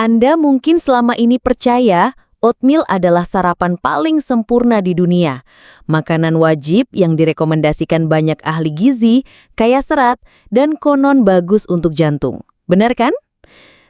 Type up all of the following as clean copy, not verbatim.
Anda mungkin selama ini percaya oatmeal adalah sarapan paling sempurna di dunia. Makanan wajib yang direkomendasikan banyak ahli gizi, kaya serat, dan konon bagus untuk jantung. Benar kan?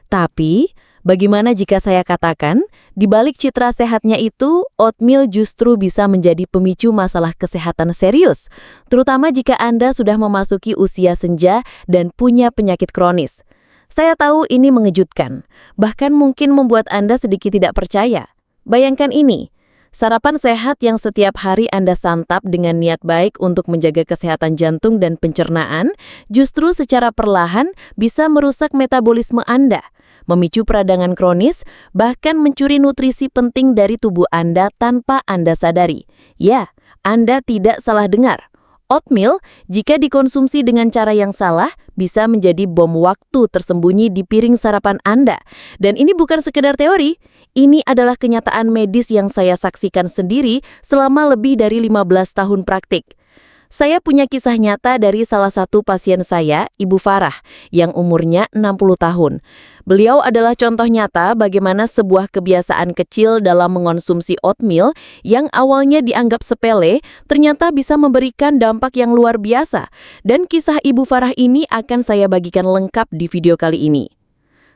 Tapi, bagaimana jika saya katakan, di balik citra sehatnya itu, oatmeal justru bisa menjadi pemicu masalah kesehatan serius, terutama jika Anda sudah memasuki usia senja dan punya penyakit kronis. Saya tahu ini mengejutkan, bahkan mungkin membuat Anda sedikit tidak percaya. Bayangkan ini, sarapan sehat yang setiap hari Anda santap dengan niat baik untuk menjaga kesehatan jantung dan pencernaan, justru secara perlahan bisa merusak metabolisme Anda, memicu peradangan kronis, bahkan mencuri nutrisi penting dari tubuh Anda tanpa Anda sadari. Ya, Anda tidak salah dengar. Oatmeal, jika dikonsumsi dengan cara yang salah, bisa menjadi bom waktu tersembunyi di piring sarapan Anda. Dan ini bukan sekedar teori, ini adalah kenyataan medis yang saya saksikan sendiri selama lebih dari 15 tahun praktik. Saya punya kisah nyata dari salah satu pasien saya, Ibu Farah, yang umurnya 60 tahun. Beliau adalah contoh nyata bagaimana sebuah kebiasaan kecil dalam mengonsumsi oatmeal yang awalnya dianggap sepele, ternyata bisa memberikan dampak yang luar biasa. Dan kisah Ibu Farah ini akan saya bagikan lengkap di video kali ini.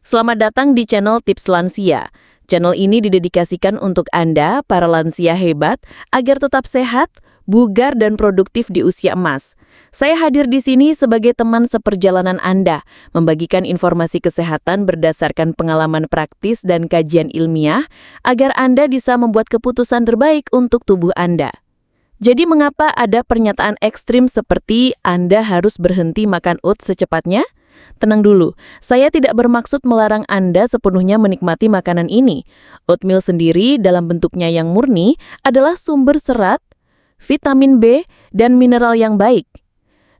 Selamat datang di channel Tips Lansia. Channel ini didedikasikan untuk Anda, para lansia hebat, agar tetap sehat, bugar dan produktif di usia emas. Saya hadir di sini sebagai teman seperjalanan Anda, membagikan informasi kesehatan berdasarkan pengalaman praktis dan kajian ilmiah, agar Anda bisa membuat keputusan terbaik untuk tubuh Anda. Jadi mengapa ada pernyataan ekstrim seperti Anda harus berhenti makan oats secepatnya? Tenang dulu, saya tidak bermaksud melarang Anda sepenuhnya menikmati makanan ini. Oatmeal sendiri dalam bentuknya yang murni adalah sumber serat, vitamin B, dan mineral yang baik.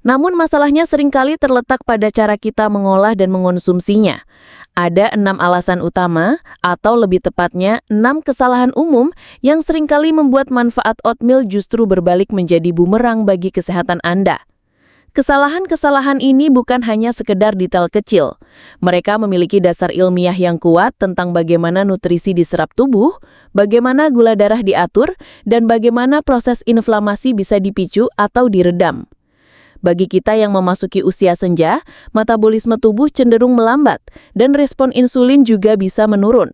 Namun masalahnya seringkali terletak pada cara kita mengolah dan mengonsumsinya. Ada 6 alasan utama, atau lebih tepatnya 6 kesalahan umum yang seringkali membuat manfaat oatmeal justru berbalik menjadi bumerang bagi kesehatan Anda. Kesalahan-kesalahan ini bukan hanya sekedar detail kecil. Mereka memiliki dasar ilmiah yang kuat tentang bagaimana nutrisi diserap tubuh, bagaimana gula darah diatur, dan bagaimana proses inflamasi bisa dipicu atau diredam. Bagi kita yang memasuki usia senja, metabolisme tubuh cenderung melambat, dan respon insulin juga bisa menurun.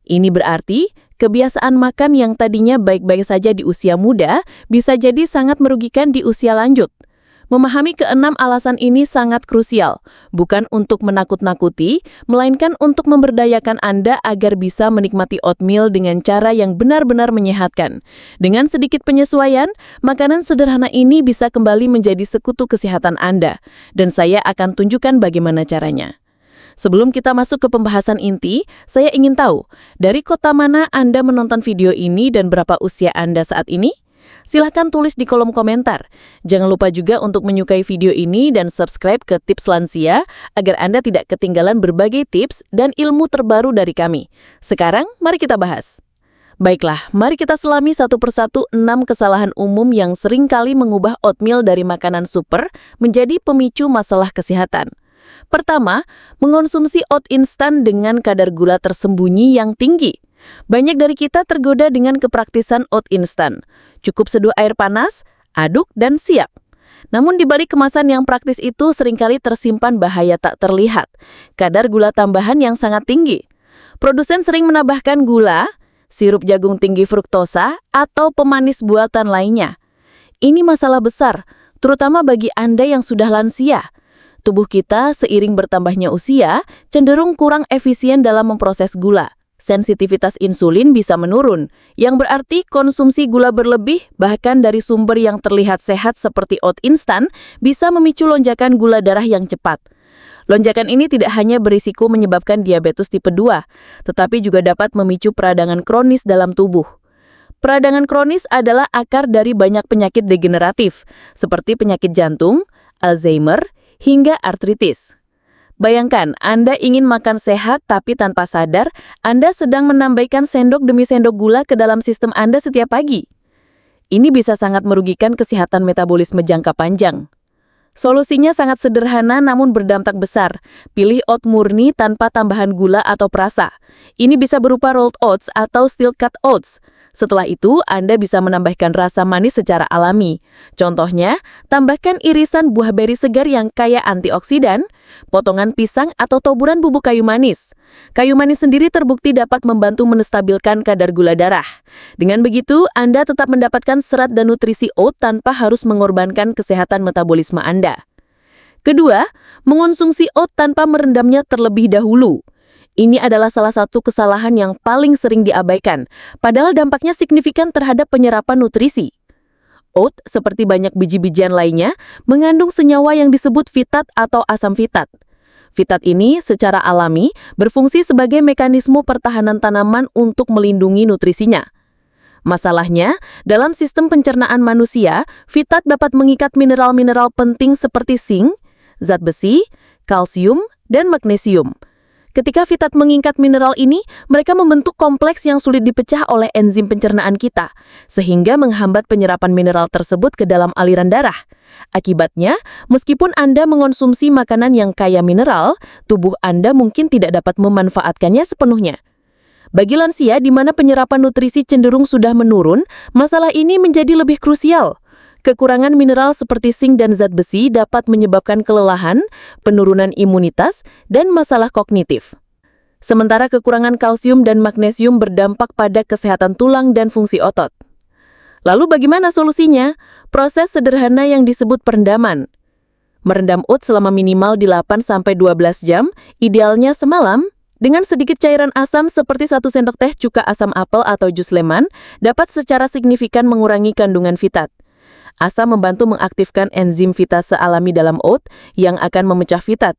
Ini berarti, kebiasaan makan yang tadinya baik-baik saja di usia muda, bisa jadi sangat merugikan di usia lanjut. Memahami ke-6 alasan ini sangat krusial, bukan untuk menakut-nakuti, melainkan untuk memberdayakan Anda agar bisa menikmati oatmeal dengan cara yang benar-benar menyehatkan. Dengan sedikit penyesuaian, makanan sederhana ini bisa kembali menjadi sekutu kesehatan Anda, dan saya akan tunjukkan bagaimana caranya. Sebelum kita masuk ke pembahasan inti, saya ingin tahu, dari kota mana Anda menonton video ini dan berapa usia Anda saat ini? Silahkan tulis di kolom komentar. Jangan lupa juga untuk menyukai video ini dan subscribe ke Tips Lansia agar Anda tidak ketinggalan berbagai tips dan ilmu terbaru dari kami. Sekarang, mari kita bahas. Baiklah, mari kita selami satu persatu 6 kesalahan umum yang seringkali mengubah oatmeal dari makanan super menjadi pemicu masalah kesehatan. Pertama, mengonsumsi oat instan dengan kadar gula tersembunyi yang tinggi. Banyak dari kita tergoda dengan kepraktisan oat instan. Cukup seduh air panas, aduk, dan siap. Namun di balik kemasan yang praktis itu seringkali tersimpan bahaya tak terlihat. Kadar gula tambahan yang sangat tinggi. Produsen sering menambahkan gula, sirup jagung tinggi fruktosa, atau pemanis buatan lainnya. Ini masalah besar, terutama bagi Anda yang sudah lansia. Tubuh kita seiring bertambahnya usia cenderung kurang efisien dalam memproses gula. Sensitivitas insulin bisa menurun, yang berarti konsumsi gula berlebih bahkan dari sumber yang terlihat sehat seperti oat instan bisa memicu lonjakan gula darah yang cepat. Lonjakan ini tidak hanya berisiko menyebabkan diabetes tipe 2, tetapi juga dapat memicu peradangan kronis dalam tubuh. Peradangan kronis adalah akar dari banyak penyakit degeneratif, seperti penyakit jantung, Alzheimer, hingga artritis. Bayangkan, Anda ingin makan sehat tapi tanpa sadar, Anda sedang menambahkan sendok demi sendok gula ke dalam sistem Anda setiap pagi. Ini bisa sangat merugikan kesehatan metabolisme jangka panjang. Solusinya sangat sederhana namun berdampak besar. Pilih oat murni tanpa tambahan gula atau perasa. Ini bisa berupa rolled oats atau steel cut oats. Setelah itu, Anda bisa menambahkan rasa manis secara alami. Contohnya, tambahkan irisan buah beri segar yang kaya antioksidan, potongan pisang atau taburan bubuk kayu manis. Kayu manis sendiri terbukti dapat membantu menstabilkan kadar gula darah. Dengan begitu, Anda tetap mendapatkan serat dan nutrisi oat tanpa harus mengorbankan kesehatan metabolisme Anda. Kedua, mengonsumsi oat tanpa merendamnya terlebih dahulu. Ini adalah salah satu kesalahan yang paling sering diabaikan, padahal dampaknya signifikan terhadap penyerapan nutrisi. Oat, seperti banyak biji-bijian lainnya, mengandung senyawa yang disebut fitat atau asam fitat. Fitat ini secara alami berfungsi sebagai mekanisme pertahanan tanaman untuk melindungi nutrisinya. Masalahnya, dalam sistem pencernaan manusia, fitat dapat mengikat mineral-mineral penting seperti zinc, zat besi, kalsium, dan magnesium. Ketika fitat mengikat mineral ini, mereka membentuk kompleks yang sulit dipecah oleh enzim pencernaan kita, sehingga menghambat penyerapan mineral tersebut ke dalam aliran darah. Akibatnya, meskipun Anda mengonsumsi makanan yang kaya mineral, tubuh Anda mungkin tidak dapat memanfaatkannya sepenuhnya. Bagi lansia di mana penyerapan nutrisi cenderung sudah menurun, masalah ini menjadi lebih krusial. Kekurangan mineral seperti zinc dan zat besi dapat menyebabkan kelelahan, penurunan imunitas, dan masalah kognitif. Sementara kekurangan kalsium dan magnesium berdampak pada kesehatan tulang dan fungsi otot. Lalu bagaimana solusinya? Proses sederhana yang disebut perendaman. Merendam oat selama minimal di 8-12 jam, idealnya semalam, dengan sedikit cairan asam seperti 1 sendok teh cuka asam apel atau jus lemon, dapat secara signifikan mengurangi kandungan fitat. Asam membantu mengaktifkan enzim fitase alami dalam oat yang akan memecah fitat.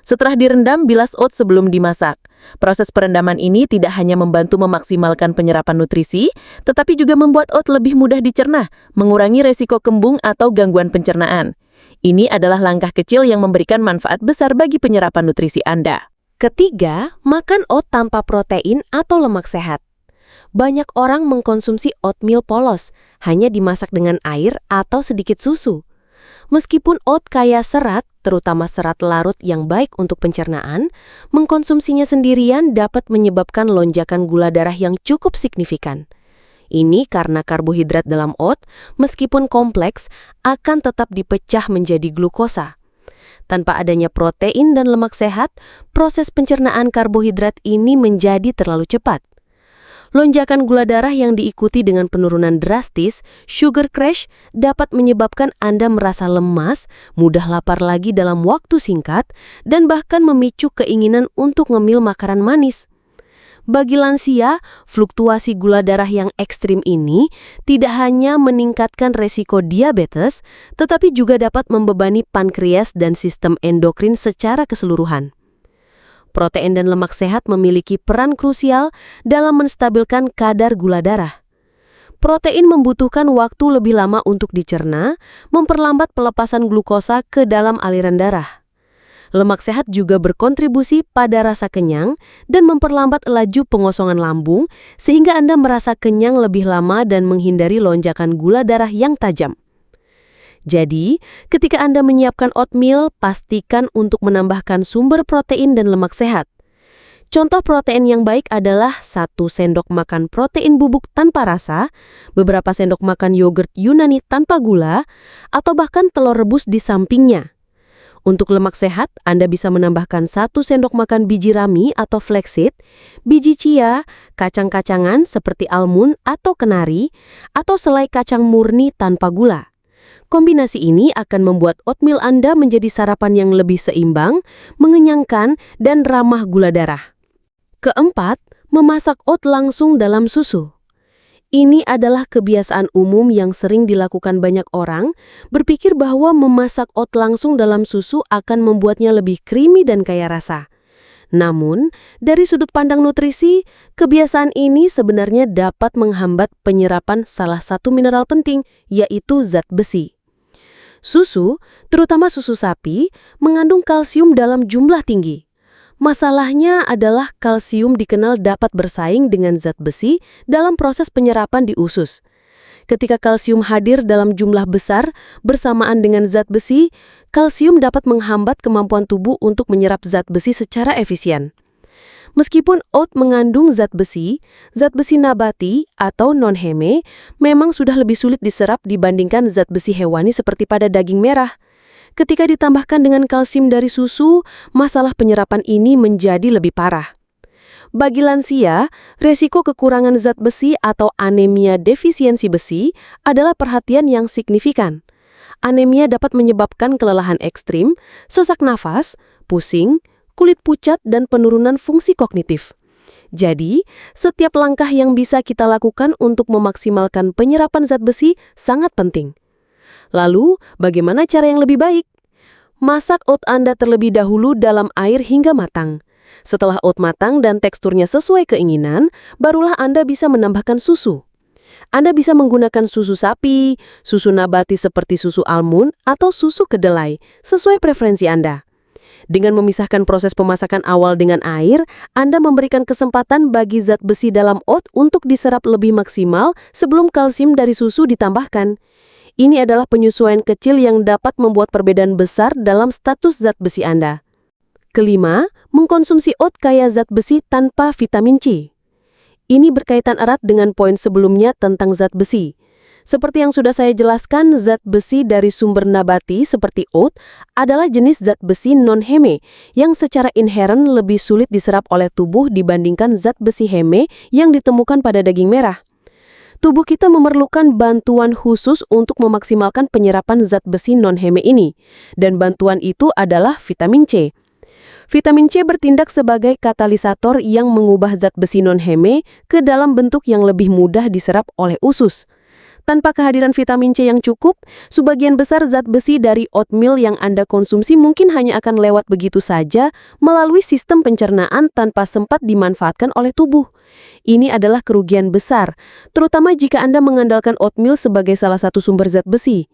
Setelah direndam, bilas oat sebelum dimasak. Proses perendaman ini tidak hanya membantu memaksimalkan penyerapan nutrisi, tetapi juga membuat oat lebih mudah dicerna, mengurangi resiko kembung atau gangguan pencernaan. Ini adalah langkah kecil yang memberikan manfaat besar bagi penyerapan nutrisi Anda. Ketiga, makan oat tanpa protein atau lemak sehat. Banyak orang mengkonsumsi oatmeal polos, hanya dimasak dengan air atau sedikit susu. Meskipun oat kaya serat, terutama serat larut yang baik untuk pencernaan, mengkonsumsinya sendirian dapat menyebabkan lonjakan gula darah yang cukup signifikan. Ini karena karbohidrat dalam oat, meskipun kompleks, akan tetap dipecah menjadi glukosa. Tanpa adanya protein dan lemak sehat, proses pencernaan karbohidrat ini menjadi terlalu cepat. Lonjakan gula darah yang diikuti dengan penurunan drastis, sugar crash, dapat menyebabkan Anda merasa lemas, mudah lapar lagi dalam waktu singkat, dan bahkan memicu keinginan untuk ngemil makanan manis. Bagi lansia, fluktuasi gula darah yang ekstrim ini tidak hanya meningkatkan resiko diabetes, tetapi juga dapat membebani pankreas dan sistem endokrin secara keseluruhan. Protein dan lemak sehat memiliki peran krusial dalam menstabilkan kadar gula darah. Protein membutuhkan waktu lebih lama untuk dicerna, memperlambat pelepasan glukosa ke dalam aliran darah. Lemak sehat juga berkontribusi pada rasa kenyang dan memperlambat laju pengosongan lambung, sehingga Anda merasa kenyang lebih lama dan menghindari lonjakan gula darah yang tajam. Jadi, ketika Anda menyiapkan oatmeal, pastikan untuk menambahkan sumber protein dan lemak sehat. Contoh protein yang baik adalah 1 sendok makan protein bubuk tanpa rasa, beberapa sendok makan yogurt Yunani tanpa gula, atau bahkan telur rebus di sampingnya. Untuk lemak sehat, Anda bisa menambahkan 1 sendok makan biji rami atau flaxseed, biji chia, kacang-kacangan seperti almond atau kenari, atau selai kacang murni tanpa gula. Kombinasi ini akan membuat oatmeal Anda menjadi sarapan yang lebih seimbang, mengenyangkan, dan ramah gula darah. Keempat, memasak oat langsung dalam susu. Ini adalah kebiasaan umum yang sering dilakukan banyak orang, berpikir bahwa memasak oat langsung dalam susu akan membuatnya lebih creamy dan kaya rasa. Namun, dari sudut pandang nutrisi, kebiasaan ini sebenarnya dapat menghambat penyerapan salah satu mineral penting, yaitu zat besi. Susu, terutama susu sapi, mengandung kalsium dalam jumlah tinggi. Masalahnya adalah kalsium dikenal dapat bersaing dengan zat besi dalam proses penyerapan di usus. Ketika kalsium hadir dalam jumlah besar bersamaan dengan zat besi, kalsium dapat menghambat kemampuan tubuh untuk menyerap zat besi secara efisien. Meskipun oat mengandung zat besi nabati atau non-heme memang sudah lebih sulit diserap dibandingkan zat besi hewani seperti pada daging merah. Ketika ditambahkan dengan kalsium dari susu, masalah penyerapan ini menjadi lebih parah. Bagi lansia, resiko kekurangan zat besi atau anemia defisiensi besi adalah perhatian yang signifikan. Anemia dapat menyebabkan kelelahan ekstrim, sesak nafas, pusing, kulit pucat, dan penurunan fungsi kognitif. Jadi, setiap langkah yang bisa kita lakukan untuk memaksimalkan penyerapan zat besi sangat penting. Lalu, bagaimana cara yang lebih baik? Masak oat Anda terlebih dahulu dalam air hingga matang. Setelah oat matang dan teksturnya sesuai keinginan, barulah Anda bisa menambahkan susu. Anda bisa menggunakan susu sapi, susu nabati seperti susu almond, atau susu kedelai, sesuai preferensi Anda. Dengan memisahkan proses pemasakan awal dengan air, Anda memberikan kesempatan bagi zat besi dalam oat untuk diserap lebih maksimal sebelum kalsium dari susu ditambahkan. Ini adalah penyesuaian kecil yang dapat membuat perbedaan besar dalam status zat besi Anda. Kelima, mengkonsumsi oat kaya zat besi tanpa vitamin C. Ini berkaitan erat dengan poin sebelumnya tentang zat besi. Seperti yang sudah saya jelaskan, zat besi dari sumber nabati seperti oat adalah jenis zat besi non-heme yang secara inheren lebih sulit diserap oleh tubuh dibandingkan zat besi heme yang ditemukan pada daging merah. Tubuh kita memerlukan bantuan khusus untuk memaksimalkan penyerapan zat besi non-heme ini, dan bantuan itu adalah vitamin C. Vitamin C bertindak sebagai katalisator yang mengubah zat besi non-heme ke dalam bentuk yang lebih mudah diserap oleh usus. Tanpa kehadiran vitamin C yang cukup, sebagian besar zat besi dari oatmeal yang Anda konsumsi mungkin hanya akan lewat begitu saja melalui sistem pencernaan tanpa sempat dimanfaatkan oleh tubuh. Ini adalah kerugian besar, terutama jika Anda mengandalkan oatmeal sebagai salah satu sumber zat besi.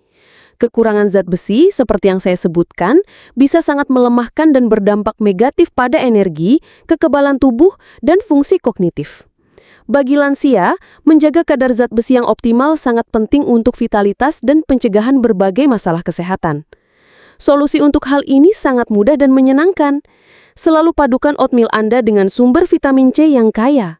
Kekurangan zat besi, seperti yang saya sebutkan, bisa sangat melemahkan dan berdampak negatif pada energi, kekebalan tubuh, dan fungsi kognitif. Bagi lansia, menjaga kadar zat besi yang optimal sangat penting untuk vitalitas dan pencegahan berbagai masalah kesehatan. Solusi untuk hal ini sangat mudah dan menyenangkan. Selalu padukan oatmeal Anda dengan sumber vitamin C yang kaya.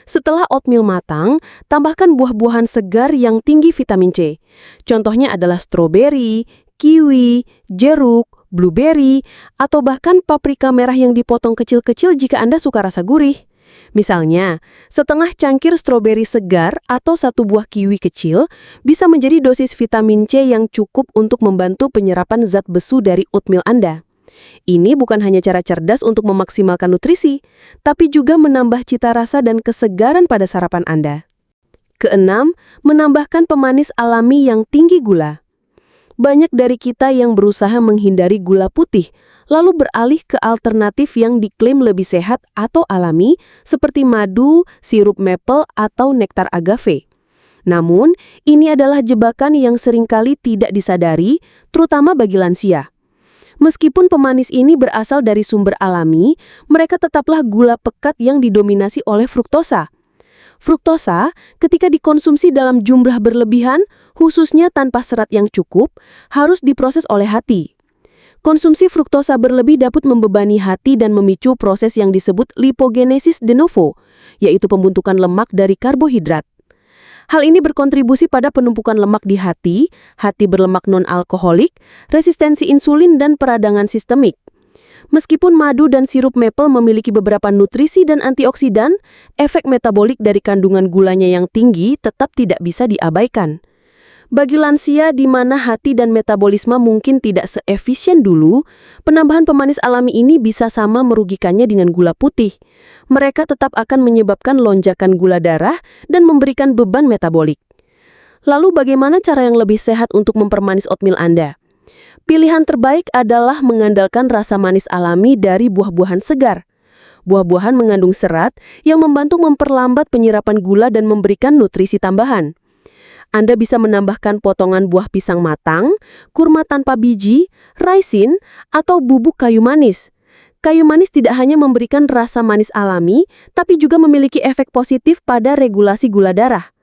Setelah oatmeal matang, tambahkan buah-buahan segar yang tinggi vitamin C. Contohnya adalah stroberi, kiwi, jeruk, blueberry, atau bahkan paprika merah yang dipotong kecil-kecil jika Anda suka rasa gurih. Misalnya, setengah cangkir stroberi segar atau satu buah kiwi kecil bisa menjadi dosis vitamin C yang cukup untuk membantu penyerapan zat besi dari oatmeal Anda. Ini bukan hanya cara cerdas untuk memaksimalkan nutrisi, tapi juga menambah cita rasa dan kesegaran pada sarapan Anda. Keenam, menambahkan pemanis alami yang tinggi gula. Banyak dari kita yang berusaha menghindari gula putih, lalu beralih ke alternatif yang diklaim lebih sehat atau alami, seperti madu, sirup maple, atau nektar agave. Namun, ini adalah jebakan yang seringkali tidak disadari, terutama bagi lansia. Meskipun pemanis ini berasal dari sumber alami, mereka tetaplah gula pekat yang didominasi oleh fruktosa. Fruktosa, ketika dikonsumsi dalam jumlah berlebihan, khususnya tanpa serat yang cukup, harus diproses oleh hati. Konsumsi fruktosa berlebih dapat membebani hati dan memicu proses yang disebut lipogenesis de novo, yaitu pembentukan lemak dari karbohidrat. Hal ini berkontribusi pada penumpukan lemak di hati berlemak non-alkoholik, resistensi insulin, dan peradangan sistemik. Meskipun madu dan sirup maple memiliki beberapa nutrisi dan antioksidan, efek metabolik dari kandungan gulanya yang tinggi tetap tidak bisa diabaikan. Bagi lansia di mana hati dan metabolisme mungkin tidak seefisien dulu, penambahan pemanis alami ini bisa sama merugikannya dengan gula putih. Mereka tetap akan menyebabkan lonjakan gula darah dan memberikan beban metabolik. Lalu bagaimana cara yang lebih sehat untuk mempermanis oatmeal Anda? Pilihan terbaik adalah mengandalkan rasa manis alami dari buah-buahan segar. Buah-buahan mengandung serat yang membantu memperlambat penyerapan gula dan memberikan nutrisi tambahan. Anda bisa menambahkan potongan buah pisang matang, kurma tanpa biji, raisin, atau bubuk kayu manis. Kayu manis tidak hanya memberikan rasa manis alami, tapi juga memiliki efek positif pada regulasi gula darah.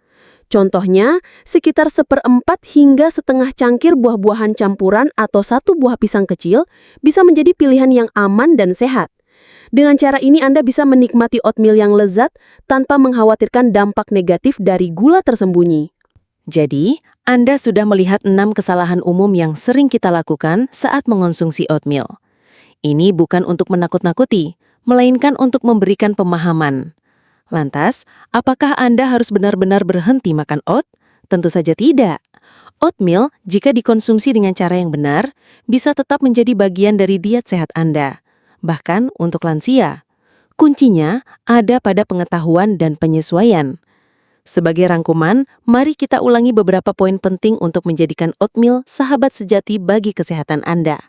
Contohnya, sekitar 1/4 hingga setengah cangkir buah-buahan campuran atau 1 buah pisang kecil bisa menjadi pilihan yang aman dan sehat. Dengan cara ini Anda bisa menikmati oatmeal yang lezat tanpa mengkhawatirkan dampak negatif dari gula tersembunyi. Jadi, Anda sudah melihat 6 kesalahan umum yang sering kita lakukan saat mengonsumsi oatmeal. Ini bukan untuk menakut-nakuti, melainkan untuk memberikan pemahaman. Lantas, apakah Anda harus benar-benar berhenti makan oat? Tentu saja tidak. Oatmeal, jika dikonsumsi dengan cara yang benar, bisa tetap menjadi bagian dari diet sehat Anda. Bahkan untuk lansia. Kuncinya ada pada pengetahuan dan penyesuaian. Sebagai rangkuman, mari kita ulangi beberapa poin penting untuk menjadikan oatmeal sahabat sejati bagi kesehatan Anda.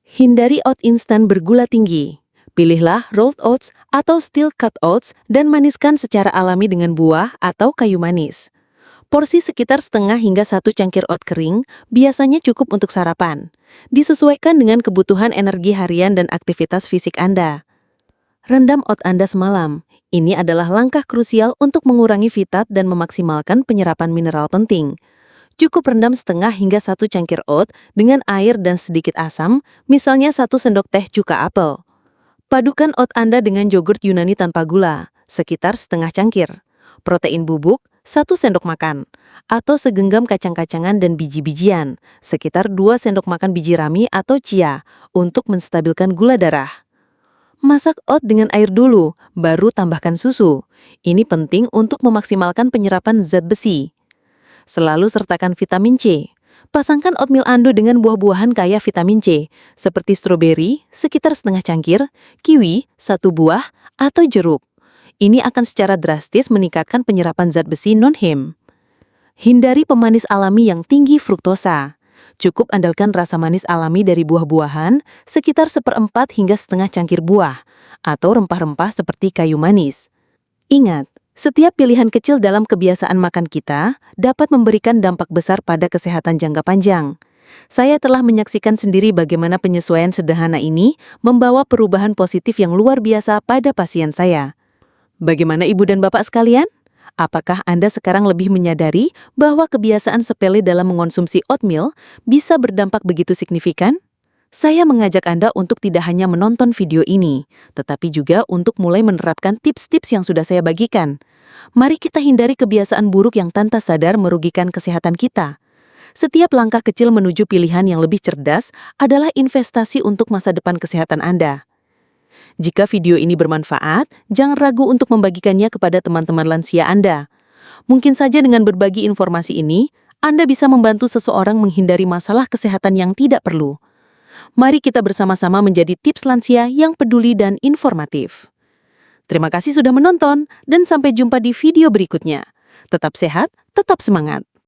Hindari oat instan bergula tinggi. Pilihlah rolled oats atau steel cut oats dan maniskan secara alami dengan buah atau kayu manis. Porsi sekitar setengah hingga 1 cangkir oat kering biasanya cukup untuk sarapan. Disesuaikan dengan kebutuhan energi harian dan aktivitas fisik Anda. Rendam oat Anda semalam. Ini adalah langkah krusial untuk mengurangi fitat dan memaksimalkan penyerapan mineral penting. Cukup rendam setengah hingga 1 cangkir oat dengan air dan sedikit asam, misalnya 1 sendok teh cuka apel. Padukan oat Anda dengan yogurt Yunani tanpa gula, sekitar setengah cangkir. Protein bubuk, 1 sendok makan. Atau segenggam kacang-kacangan dan biji-bijian, sekitar 2 sendok makan biji rami atau chia, untuk menstabilkan gula darah. Masak oat dengan air dulu, baru tambahkan susu. Ini penting untuk memaksimalkan penyerapan zat besi. Selalu sertakan vitamin C. Pasangkan oatmeal Anda dengan buah-buahan kaya vitamin C, seperti stroberi, sekitar setengah cangkir, kiwi, 1 buah, atau jeruk. Ini akan secara drastis meningkatkan penyerapan zat besi non-heme. Hindari pemanis alami yang tinggi fruktosa. Cukup andalkan rasa manis alami dari buah-buahan, sekitar 1/4 hingga setengah cangkir buah, atau rempah-rempah seperti kayu manis. Ingat, setiap pilihan kecil dalam kebiasaan makan kita dapat memberikan dampak besar pada kesehatan jangka panjang. Saya telah menyaksikan sendiri bagaimana penyesuaian sederhana ini membawa perubahan positif yang luar biasa pada pasien saya. Bagaimana Ibu dan Bapak sekalian? Apakah Anda sekarang lebih menyadari bahwa kebiasaan sepele dalam mengonsumsi oatmeal bisa berdampak begitu signifikan? Saya mengajak Anda untuk tidak hanya menonton video ini, tetapi juga untuk mulai menerapkan tips-tips yang sudah saya bagikan. Mari kita hindari kebiasaan buruk yang tanpa sadar merugikan kesehatan kita. Setiap langkah kecil menuju pilihan yang lebih cerdas adalah investasi untuk masa depan kesehatan Anda. Jika video ini bermanfaat, jangan ragu untuk membagikannya kepada teman-teman lansia Anda. Mungkin saja dengan berbagi informasi ini, Anda bisa membantu seseorang menghindari masalah kesehatan yang tidak perlu. Mari kita bersama-sama menjadi tips lansia yang peduli dan informatif. Terima kasih sudah menonton, dan sampai jumpa di video berikutnya. Tetap sehat, tetap semangat.